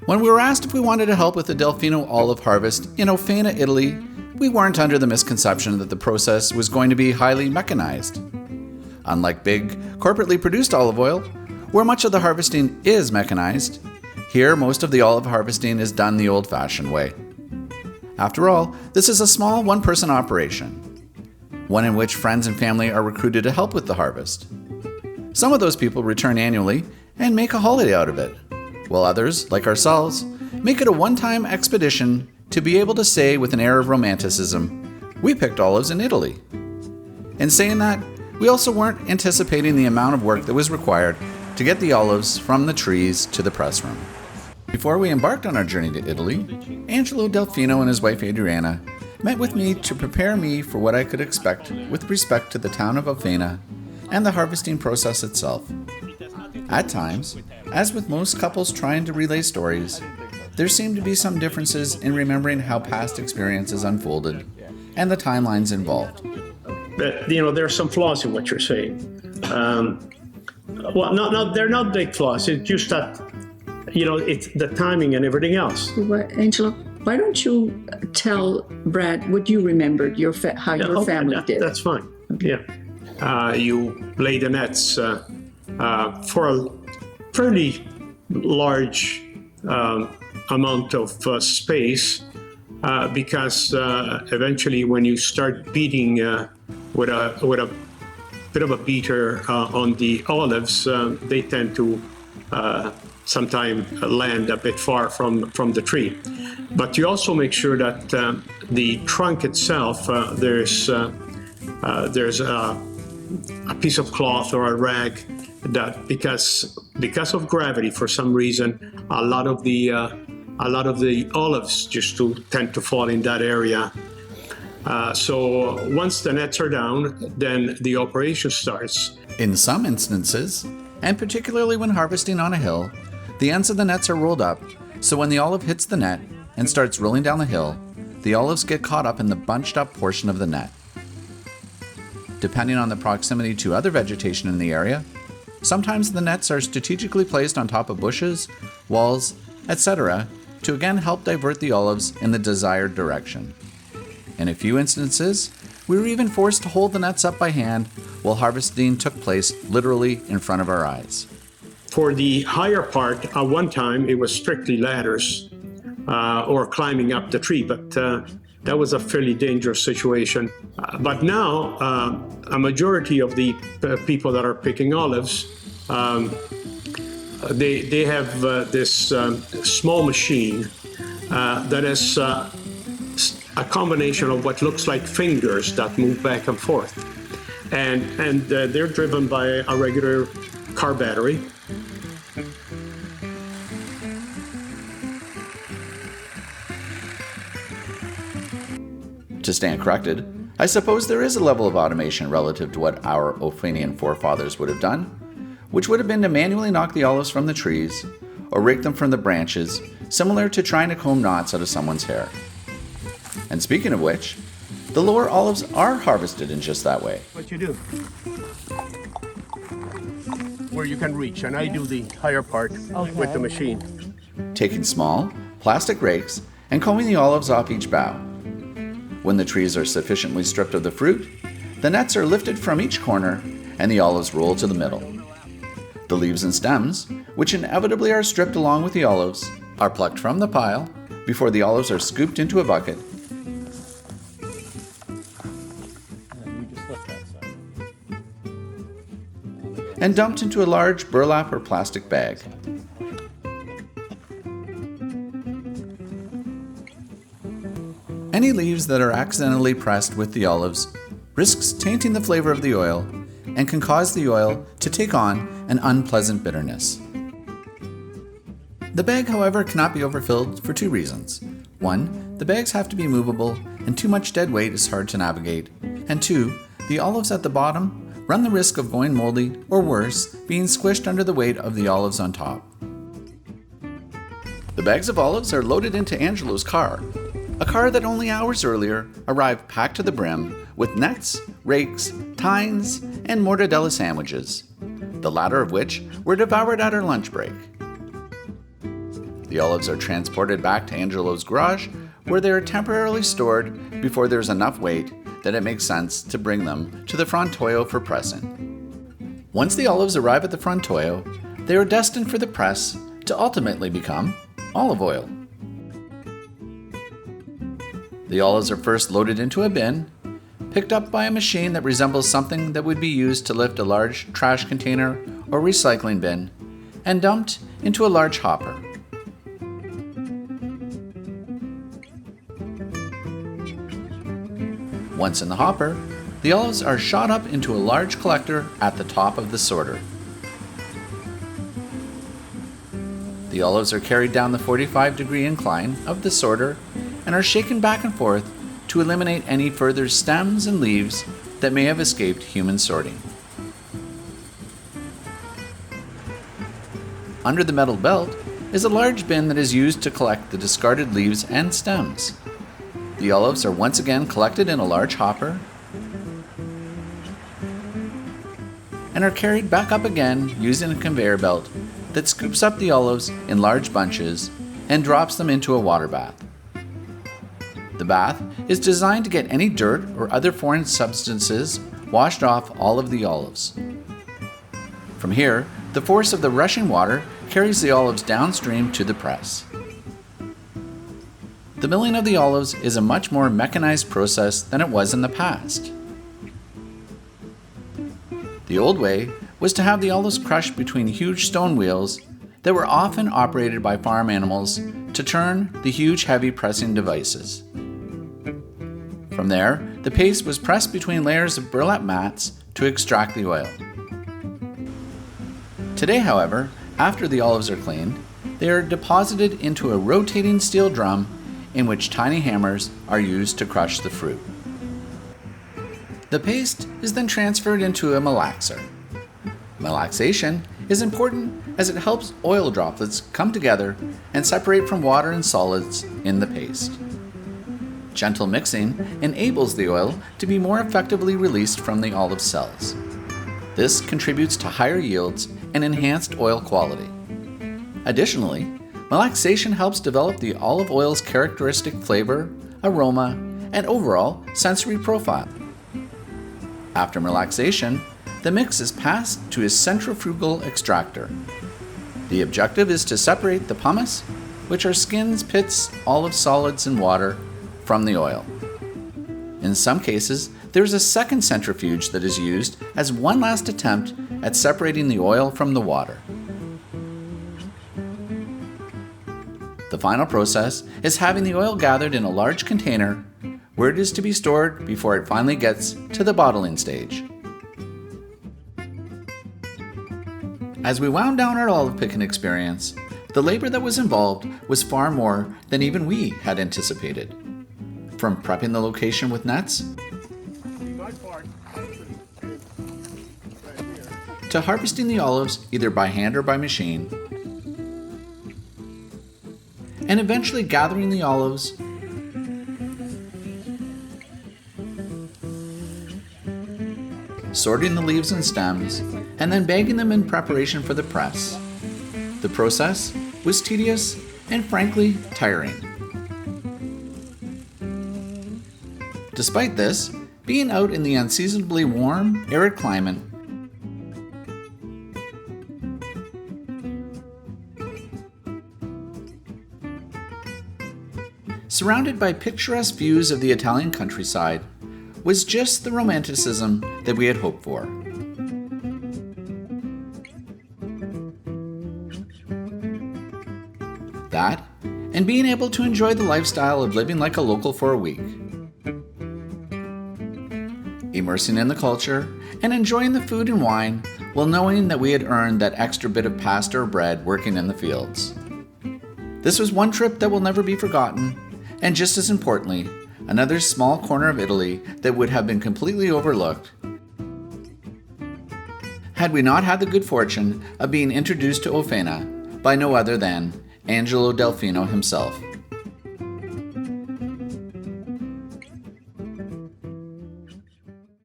When we were asked if we wanted to help with the Delfino olive harvest in Ofena, Italy, we weren't under the misconception that the process was going to be highly mechanized. Unlike big, corporately produced olive oil, where much of the harvesting is mechanized, here most of the olive harvesting is done the old-fashioned way. After all, this is a small one-person operation, one in which friends and family are recruited to help with the harvest. Some of those people return annually and make a holiday out of it, while others, like ourselves, make it a one-time expedition to be able to say with an air of romanticism, we picked olives in Italy. In saying that, we also weren't anticipating the amount of work that was required to get the olives from the trees to the press room. Before we embarked on our journey to Italy, Angelo Delfino and his wife Adriana met with me to prepare me for what I could expect with respect to the town of Ofena and the harvesting process itself. At times, as with most couples trying to relay stories, there seemed to be some differences in remembering how past experiences unfolded and the timelines involved. But, there are some flaws in what you're saying. They're not big flaws. It's just that, it's the timing and everything else. Well, Angelo, why don't you tell Brad what you remembered, how your family did? That's fine. Yeah. You lay the nets for a fairly large amount of space because eventually when you start beating with a bit of a beater on the olives, they tend to sometimes land a bit far from the tree. But you also make sure that the trunk itself, there's a piece of cloth or a rag that because of gravity, for some reason, a lot of the olives just tend to fall in that area. So once the nets are down, then the operation starts. In some instances, and particularly when harvesting on a hill, the ends of the nets are rolled up, so when the olive hits the net and starts rolling down the hill, the olives get caught up in the bunched up portion of the net. Depending on the proximity to other vegetation in the area, sometimes the nets are strategically placed on top of bushes, walls, etc., to again help divert the olives in the desired direction. In a few instances, we were even forced to hold the nets up by hand while harvesting took place literally in front of our eyes. For the higher part, at one time, it was strictly ladders or climbing up the tree, but that was a fairly dangerous situation. But now, a majority of the people that are picking olives, they have this small machine that is a combination of what looks like fingers that move back and forth. And they're driven by a regular car battery. To stand corrected, I suppose there is a level of automation relative to what our Ofenian forefathers would have done, which would have been to manually knock the olives from the trees or rake them from the branches, similar to trying to comb knots out of someone's hair. And speaking of which, the lower olives are harvested in just that way. What you do? Where you can reach, and I do the higher part with the machine. Taking small, plastic rakes and combing the olives off each bough. When the trees are sufficiently stripped of the fruit, the nets are lifted from each corner and the olives roll to the middle. The leaves and stems, which inevitably are stripped along with the olives, are plucked from the pile before the olives are scooped into a bucket and dumped into a large burlap or plastic bag. Any leaves that are accidentally pressed with the olives risks tainting the flavor of the oil and can cause the oil to take on an unpleasant bitterness. The bag, however, cannot be overfilled for two reasons. One, the bags have to be movable and too much dead weight is hard to navigate. And two, the olives at the bottom run the risk of going moldy or worse, being squished under the weight of the olives on top. The bags of olives are loaded into Angelo's car, a car that only hours earlier arrived packed to the brim with nets, rakes, tines, and mortadella sandwiches, the latter of which were devoured at our lunch break. The olives are transported back to Angelo's garage, where they are temporarily stored before there's enough weight that it makes sense to bring them to the Frontoyo for pressing. Once the olives arrive at the Frontoyo, they are destined for the press to ultimately become olive oil. The olives are first loaded into a bin, picked up by a machine that resembles something that would be used to lift a large trash container or recycling bin, and dumped into a large hopper. Once in the hopper, the olives are shot up into a large collector at the top of the sorter. The olives are carried down the 45-degree incline of the sorter and are shaken back and forth to eliminate any further stems and leaves that may have escaped human sorting. Under the metal belt is a large bin that is used to collect the discarded leaves and stems. The olives are once again collected in a large hopper and are carried back up again using a conveyor belt that scoops up the olives in large bunches and drops them into a water bath. The bath is designed to get any dirt or other foreign substances washed off all of the olives. From here, the force of the rushing water carries the olives downstream to the press. The milling of the olives is a much more mechanized process than it was in the past. The old way was to have the olives crushed between huge stone wheels that were often operated by farm animals to turn the huge heavy pressing devices. From there, the paste was pressed between layers of burlap mats to extract the oil. Today, however, after the olives are cleaned, they are deposited into a rotating steel drum in which tiny hammers are used to crush the fruit. The paste is then transferred into a malaxer. Malaxation is important as it helps oil droplets come together and separate from water and solids in the paste. Gentle mixing enables the oil to be more effectively released from the olive cells. This contributes to higher yields and enhanced oil quality. Additionally, malaxation helps develop the olive oil's characteristic flavor, aroma, and overall sensory profile. After malaxation, the mix is passed to a centrifugal extractor. The objective is to separate the pumice, which are skins, pits, olive solids, and water, from the oil. In some cases, there is a second centrifuge that is used as one last attempt at separating the oil from the water. The final process is having the oil gathered in a large container where it is to be stored before it finally gets to the bottling stage. As we wound down our olive picking experience, the labor that was involved was far more than even we had anticipated. From prepping the location with nets, to harvesting the olives either by hand or by machine, and eventually gathering the olives, sorting the leaves and stems, and then bagging them in preparation for the press. The process was tedious and frankly tiring. Despite this, being out in the unseasonably warm, arid climate surrounded by picturesque views of the Italian countryside, was just the romanticism that we had hoped for. That, and being able to enjoy the lifestyle of living like a local for a week. Immersing in the culture and enjoying the food and wine while knowing that we had earned that extra bit of pasta or bread working in the fields. This was one trip that will never be forgotten, and just as importantly, another small corner of Italy that would have been completely overlooked had we not had the good fortune of being introduced to Ofena by no other than Angelo Delfino himself.